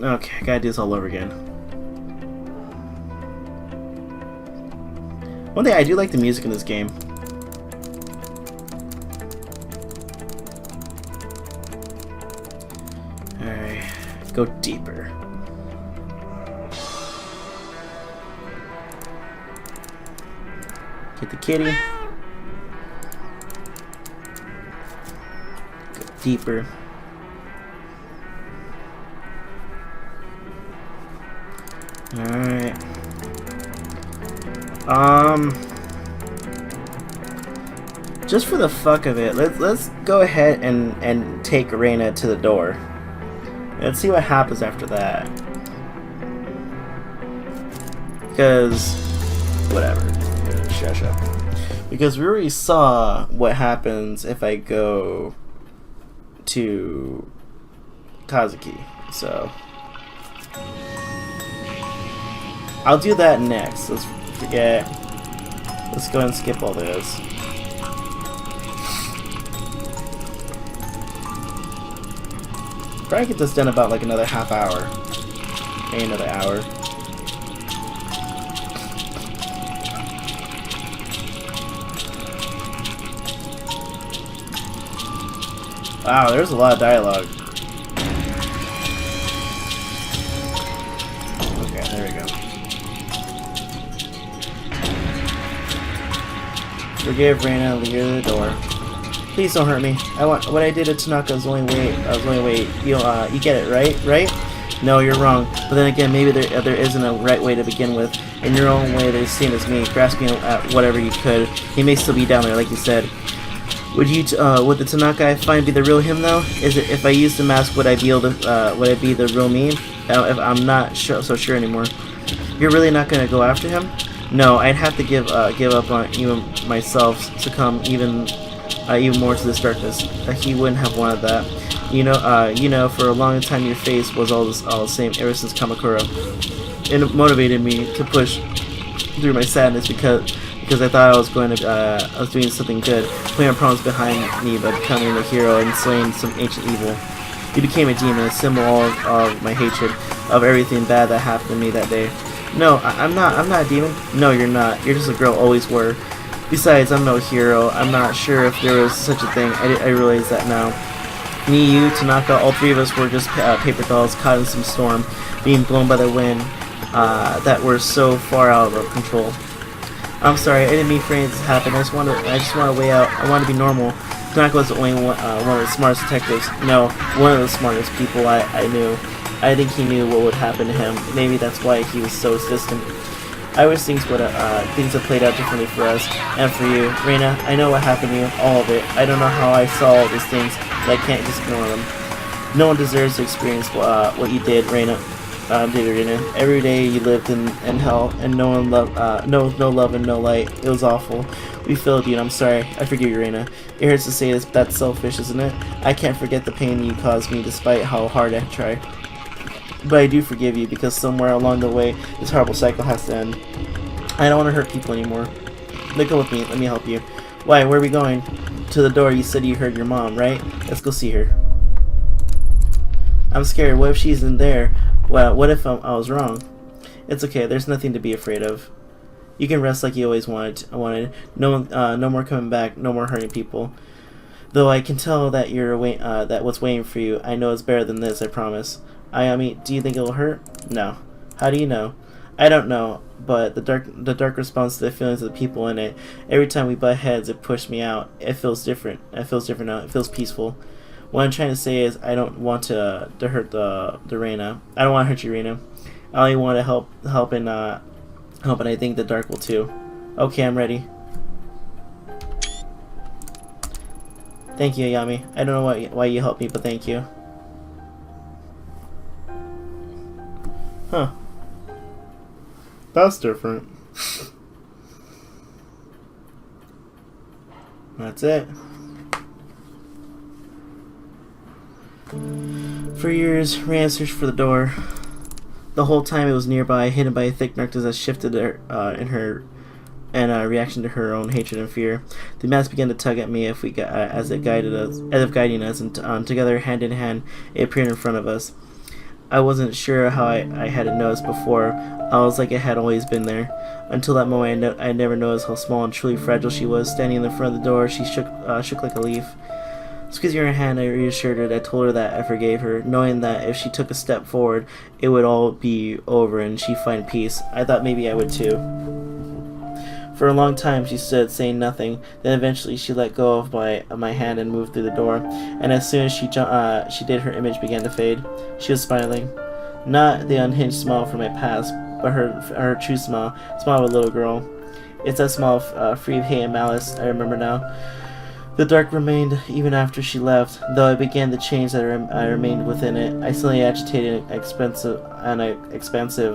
Okay, I gotta do this all over again. One thing, I do like the music in this game. Alright, go deeper. Get the kitty. Go deeper. Alright. Just for the fuck of it, let's go ahead and take Reina to the door. Let's see what happens after that. Because whatever. Shush up. Because we already saw what happens if I go to Kazuki. So I'll do that next. Let's forget. Let's go and skip all this. Probably get this done about like another half hour. Maybe another hour. Wow, there's a lot of dialogue. Okay, there we go. Forgive Reina, leave her to the door. Please don't hurt me. What I did to Tanaka was the only way. You get it, right? Right? No, you're wrong. But then again, maybe there isn't a right way to begin with. In your own way, they're the same as me, grasping at whatever you could. He may still be down there, like you said. Would the Tanaka I find be the real him though? Is it if I use the mask, would I be the real me? If I'm not so sure anymore. You're really not gonna go after him? No, I'd have to give up on even myself, succumb even more to this darkness. He wouldn't have wanted that. You know, for a long time your face was all the same ever since Kamakura. And it motivated me to push through my sadness because I thought I was doing something good, putting our problems behind me by becoming a hero and slaying some ancient evil. You became a demon, a symbol of my hatred of everything bad that happened to me that day. No, I'm not a demon. No, you're not. You're just a girl, always were. Besides, I'm no hero. I'm not sure if there was such a thing. I realize that now. Me, you, Tanaka, all three of us were just paper dolls caught in some storm, being blown by the wind that were so far out of control. I'm sorry, I didn't mean for anything to happen. I just want to way out. I want to be normal. Tanaka was the only one of the smartest detectives. No, one of the smartest people I knew. I think he knew what would happen to him. Maybe that's why he was so distant. I wish things have played out differently for us and for you, Reina. I know what happened to you, all of it. I don't know how I saw all these things, but I can't just ignore them. No one deserves to experience what you did, Reina. Every day you lived in hell, and no one loved, no love and no light. It was awful. We failed you, and I'm sorry. I forgive you, Reina. It hurts to say this, but that's selfish, isn't it? I can't forget the pain you caused me, despite how hard I try. But I do forgive you, because somewhere along the way, this horrible cycle has to end. I don't want to hurt people anymore. Then come with me. Let me help you. Why? Where are we going? To the door. You said you heard your mom, right? Let's go see her. I'm scared. What if she's in there? Well, what if I was wrong? It's okay. There's nothing to be afraid of. You can rest like you always wanted. No more coming back. No more hurting people. Though I can tell that that what's waiting for you. I know it's better than this. I promise. I mean, do you think it'll hurt? No. How do you know? I don't know. But the dark response to the feelings of the people in it. Every time we butt heads, it pushed me out. It feels different. It feels different now. It feels peaceful. What I'm trying to say is I don't want to hurt the Reina. I don't want to hurt you, Reina. I only want to help and I think the dark will too. Okay, I'm ready. Thank you, Ayami. I don't know why you helped me, but thank you. Huh. That's different. That's it. For years, Reina searched for the door. The whole time it was nearby, hidden by a thick darkness that shifted in her reaction to her own hatred and fear. The mask began to tug at me as if guiding us, and together, hand in hand, it appeared in front of us. I wasn't sure how I hadn't noticed before. I was like it had always been there. Until that moment, I never noticed how small and truly fragile she was. Standing in the front of the door, she shook like a leaf. Squeezing her hand, I reassured her. I told her that I forgave her, knowing that if she took a step forward, it would all be over and she'd find peace. I thought maybe I would too. For a long time she stood, saying nothing. Then eventually she let go of my hand and moved through the door. And as soon as she did, her image began to fade. She was smiling. Not the unhinged smile from my past, but her true smile of a little girl. It's that smile free of hate and malice, I remember now. The dark remained even after she left, though I began to change that I remained within it. I suddenly agitated and expansive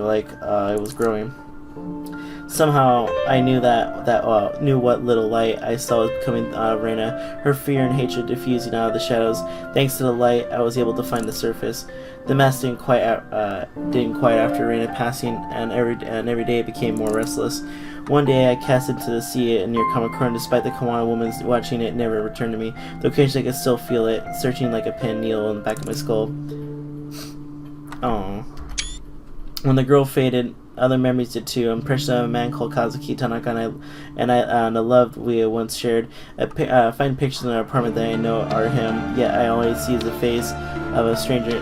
like it was growing. Somehow I knew knew what little light I saw was becoming Reina, her fear and hatred diffusing out of the shadows. Thanks to the light, I was able to find the surface. The mask didn't quiet after Reina passing, and every day it became more restless. One day I cast it to the sea near Kamakura, and despite the Kawana woman watching it, never returned to me. Though occasionally I could still feel it, searching like a pin needle in the back of my skull. Oh. When the girl faded, other memories did too. I'm precious of a man called Kazuki Tanaka, and I loved we once shared. I find pictures in our apartment that I know are him, yet I always see the face of a stranger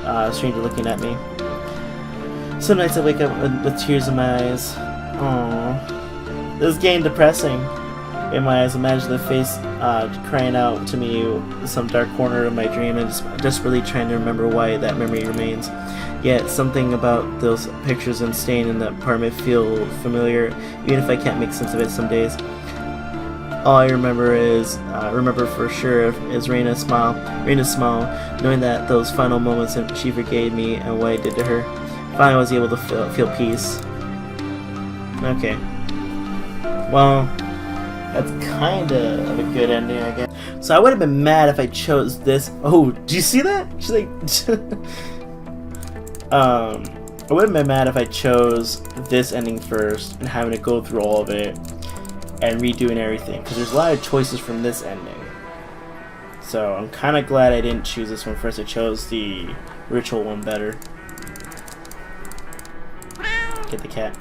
looking at me. Some nights I wake up with tears in my eyes. Aww. This is getting depressing. In my eyes, imagine the face crying out to me in some dark corner of my dream, and just desperately trying to remember why that memory remains. Yet something about those pictures and staying in the apartment feel familiar, even if I can't make sense of it some days. All I remember for sure is Reina's smile, knowing that those final moments she forgave me and what I did to her. Finally, I was able to feel peace. Okay. Well, that's kind of a good ending, I guess. So I would have been mad if I chose this. Oh, do you see that? She's like, I would have been mad if I chose this ending first and having to go through all of it and redoing everything, because there's a lot of choices from this ending. So I'm kind of glad I didn't choose this one first. I chose the ritual one better. Get the cat.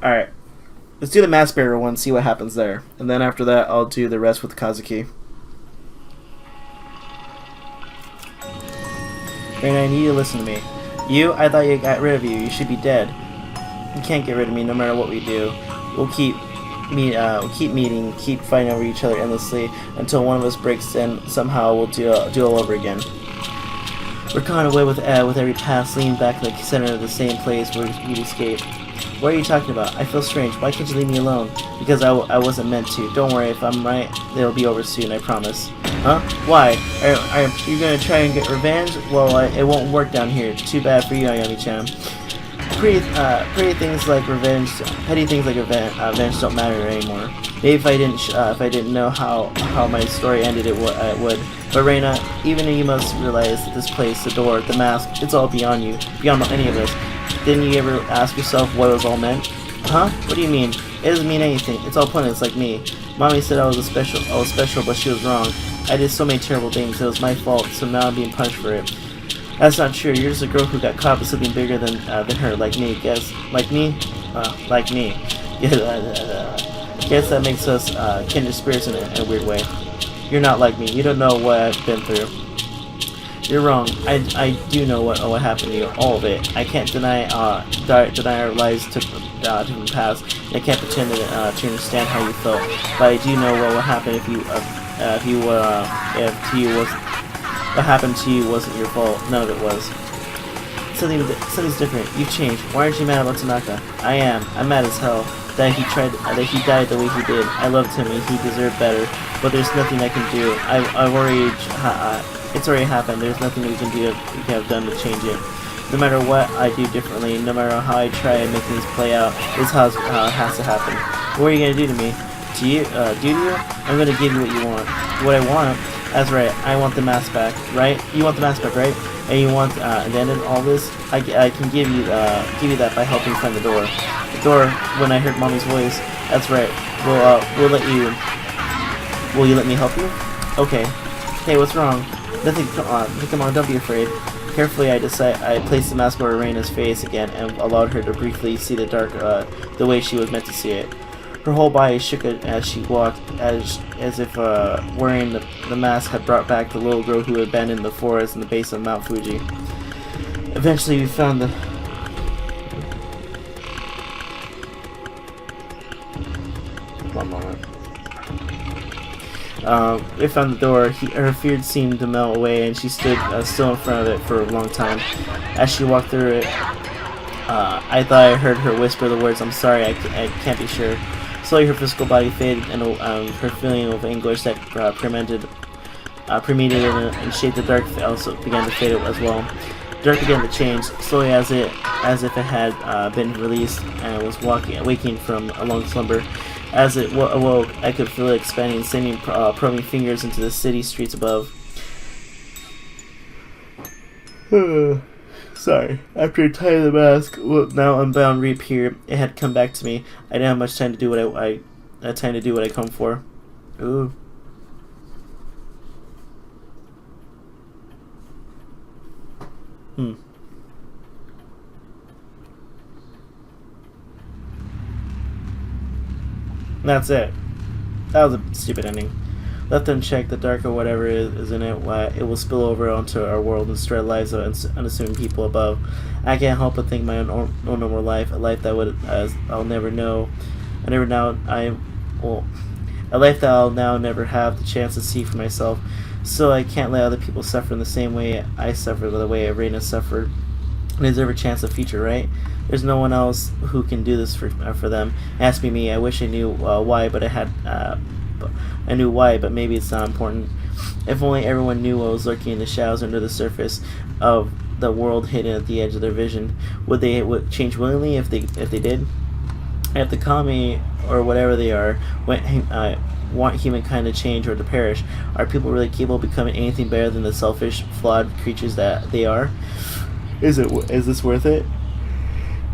Alright, let's do the Mask Bearer one, see what happens there. And then after that, I'll do the rest with Kazuki. Reina, I need you to listen to me. You? I thought you got rid of you. You should be dead. You can't get rid of me no matter what we do. We'll keep meeting, keep fighting over each other endlessly until one of us breaks in. Somehow we'll do all over again. We're caught away with every pass, leaning back in the center of the same place where we'd escaped. What are you talking about? I feel strange. Why can't you leave me alone? Because I wasn't meant to. Don't worry, if I'm right, it'll be over soon, I promise. Huh? Why? Are you gonna try and get revenge? Well, it won't work down here. Too bad for you, Ayami-chan. Petty things like revenge don't matter anymore. Maybe if I didn't know how my story ended, it would. But Reina, even you must realize that this place, the door, the mask, it's all beyond you, beyond any of us. Didn't you ever ask yourself what it was all meant? Huh? What do you mean? It doesn't mean anything. It's all pointless, like me. Mommy said I was special, but she was wrong. I did so many terrible things. It was my fault, so now I'm being punished for it. That's not true. You're just a girl who got caught with something bigger than her, like me. Guess, like me? Like me. Guess that makes us kindred spirits in a weird way. You're not like me. You don't know what I've been through. You're wrong. I do know what happened to you, all of it. I can't deny our lives to the past. And I can't pretend to understand how you felt. But I do know what would happen if what happened to you wasn't your fault. None of it was. Something's different. You've changed. Why aren't you mad about Tanaka? I am. I'm mad as hell that he died the way he did. I loved him and he deserved better. But there's nothing I can do. It's already happened. There's nothing we can have done to change it. No matter what I do differently, no matter how I try and make things play out, this is how it has to happen. What are you gonna do to me? Do you? I'm gonna give you what you want. What I want? That's right. I want the mask back, right? You want the mask back, right? And you want, and then in all this, I can give you that by helping find the door. The door. When I heard Mommy's voice. That's right. We'll let you. Will you let me help you? Okay. Hey, what's wrong? Nothing. Come on. Don't be afraid. Carefully, I placed the mask over Reina's face again and allowed her to briefly see the dark, the way she was meant to see it. Her whole body shook as she walked, as if wearing the mask had brought back the little girl who had abandoned the forest in the base of Mount Fuji. Eventually, we found the. One moment. We found the door. Her fear seemed to melt away, and she stood still in front of it for a long time. As she walked through it, I thought I heard her whisper the words, "I'm sorry, I can't be sure." Slowly, her physical body faded, and her feeling of anguish that premeditated and shaped the dark also began to fade as well. The dark began to change, slowly as if it had been released and was waking from a long slumber. As it awoke, I could feel it expanding, sending probing fingers into the city streets above. Sorry. After tying the mask, now unbound, reappeared. It had come back to me. I didn't have much time to do what I come for. Ooh. That's it. That was a stupid ending. Left unchecked, the dark or whatever is in it, it will spill over onto our world and spread lives of unassuming people above. I can't help but think my own normal life, a life that I'll never know, a life that I'll now never have the chance to see for myself. So I can't let other people suffer in the same way I suffered, the way Reina suffered. They deserve a chance of future, right? There's no one else who can do this for them. Ask me. I wish I knew why, but I knew why, but maybe it's not important. If only everyone knew what was lurking in the shadows under the surface of the world hidden at the edge of their vision. Would they change willingly if they did? If the kami, or whatever they are, want humankind to change or to perish, are people really capable of becoming anything better than the selfish, flawed creatures that they are? Is this worth it?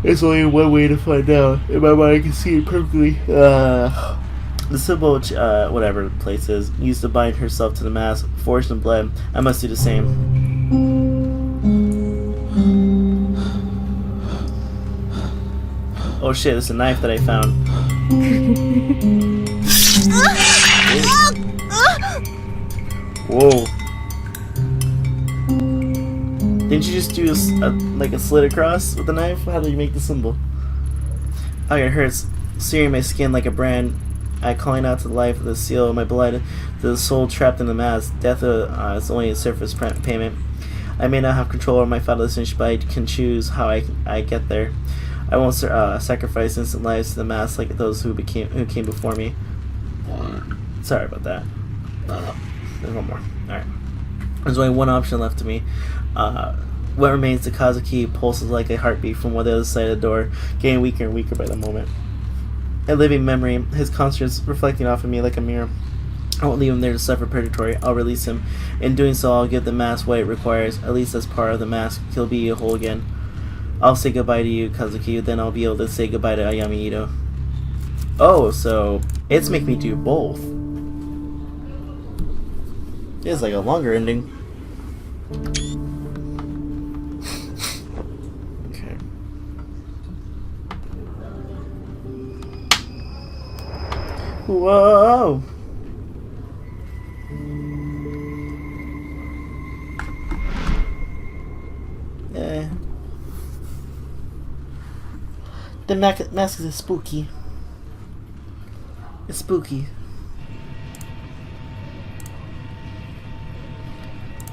There's only one way to find out. In my mind, I can see it perfectly. The symbol, whatever the place is, used to bind herself to the mask, forged in blood. I must do the same. Oh shit, it's a knife that I found. Whoa. Didn't you just do a slit across with the knife? How did you make the symbol? Oh, it hurts. Searing my skin like a brand. I calling out to the life of the seal of my blood, to the soul trapped in the mask. Death is only a surface payment. I may not have control over my final destination, but I can choose how I get there. I won't sacrifice innocent lives to the mask like those who came before me. Sorry about that. There's one more. Alright. There's only one option left to me. What remains to Kazuki pulses like a heartbeat from the other side of the door, getting weaker and weaker by the moment. A living memory, his conscience reflecting off of me like a mirror. I won't leave him there to suffer purgatory. I'll release him. In doing so, I'll give the mask what it requires. At least as part of the mask, he'll be whole again. I'll say goodbye to you, Kazuki, then I'll be able to say goodbye to Ayami Ito. Oh, so it's make me do both. It's like a longer ending. Okay. Whoa! Yeah. The mask is spooky. It's spooky.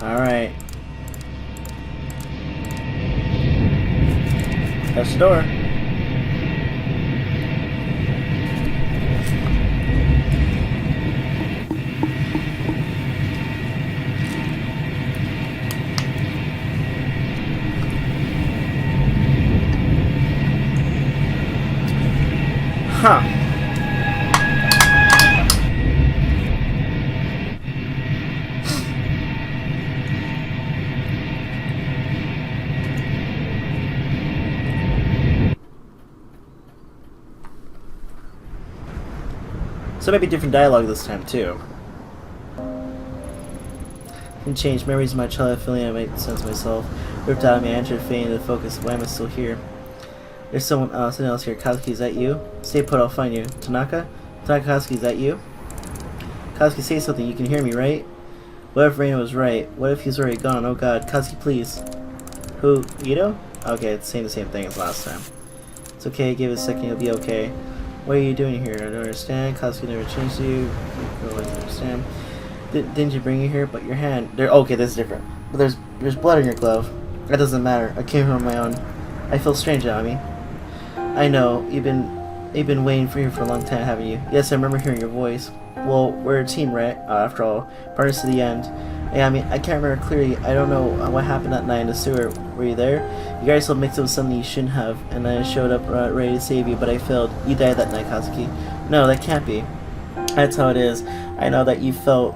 Alright. Touch the door. Huh. So maybe different dialogue this time too. And change memories of my childhood feeling I make sense of myself. Ripped out of me, I entered fading into focus. Why am I still here? There's something else here. Kazuki, is that you? Stay put, I'll find you. Tanaka? Tanaka Kazuki, is that you? Kazuki, say something, you can hear me, right? What if Reina was right? What if he's already gone? Oh god, Kazuki, please. Who? Ito? Okay, it's saying the same thing as last time. It's okay, give it a second, you'll be okay. What are you doing here? I don't understand. Kazuki never changed you. You don't understand. Didn't you bring you here? But your hand. There. Okay, this is different. But there's blood on your glove. That doesn't matter. I came here on my own. I feel strange, Ami. I know. You've been waiting for you for a long time, haven't you? Yes, I remember hearing your voice. Well, we're a team, right? After all, partners to the end. Yeah, I mean, I can't remember clearly. I don't know what happened that night in the sewer. Were you there? You guys all mixed up with something you shouldn't have, and I showed up ready to save you, but I failed. You died that night, Kazuki. No, that can't be. That's how it is. I know that you felt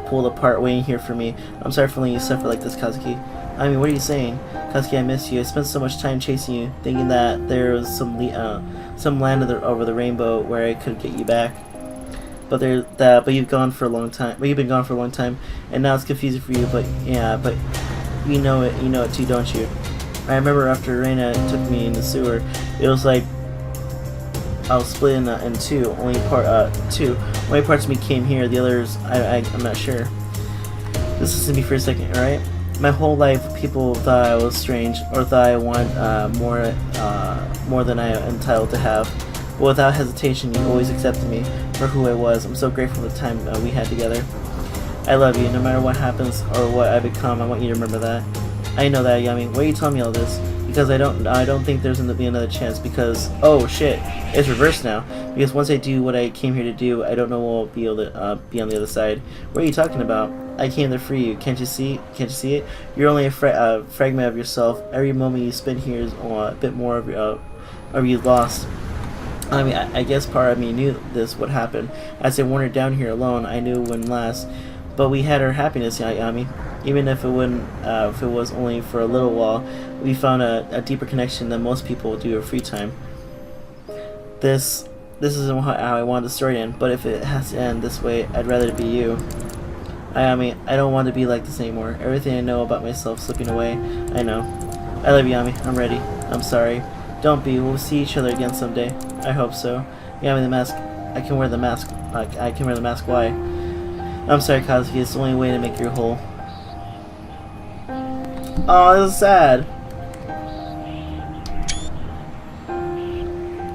pulled apart waiting here for me. I'm sorry for letting you suffer like this, Kazuki. I mean, what are you saying? Kazuki, I miss you. I spent so much time chasing you, thinking that there was some land over the rainbow where I could get you back. But you've gone for a long time. But you've been gone for a long time, and now it's confusing for you. But yeah, but you know it too, don't you? I remember after Reina took me in the sewer, it was like I was split in two. Only parts of me came here. The others, I'm not sure. Listen to me for a second, alright? My whole life, people thought I was strange, or thought I want more than I am entitled to have. But without hesitation, you always accepted me for who I was. I'm so grateful for the time we had together. I love you. No matter what happens or what I become, I want you to remember that. I know that, Yami. Why are you telling me all this? Because I don't think there's gonna be another chance. Because oh shit, it's reversed now. Because once I do what I came here to do, I don't know what will be able to be on the other side. What are you talking about? I came to free you. Can't you see? Can't you see it? You're only a fragment of yourself. Every moment you spend here is a bit more of you lost. I mean, I guess part of me knew this would happen. As I wandered down here alone, I knew it wouldn't last. But we had our happiness, Yami. Even if it wouldn't, if it was only for a little while, we found a deeper connection than most people do in free time. This isn't how I wanted the story to end, but if it has to end this way, I'd rather it be you. Yami, I don't want to be like this anymore. Everything I know about myself slipping away. I know. I love you, Yami. I'm ready. I'm sorry. Don't be. We'll see each other again someday. I hope so. Yami, the mask. I can wear the mask. I can wear the mask. Why? I'm sorry, Kazuki. It's the only way to make you whole. Oh, this is sad.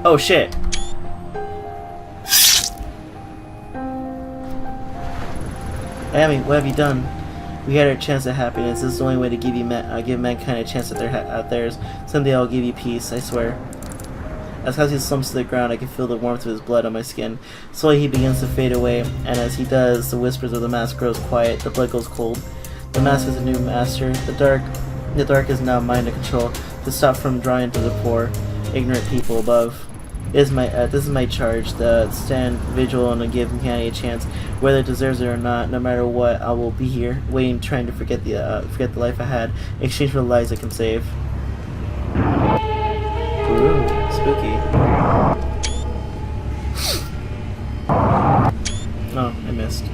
Oh shit. Yami, what have you done? We had our chance at happiness. This is the only way to give mankind a chance at theirs. Someday I'll give you peace, I swear. As Kazuki slumps to the ground, I can feel the warmth of his blood on my skin. Slowly he begins to fade away, and as he does, the whispers of the mask grows quiet, the blood goes cold. The mask is a new master. The dark is now mine to control, to stop from drawing to the poor, ignorant people above. This is my charge, to stand vigil and to give humanity a chance, whether it deserves it or not. No matter what, I will be here, waiting, trying to forget the life I had, in exchange for the lives I can save. Ooh, spooky. Oh, I missed.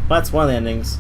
Well, that's one of the endings.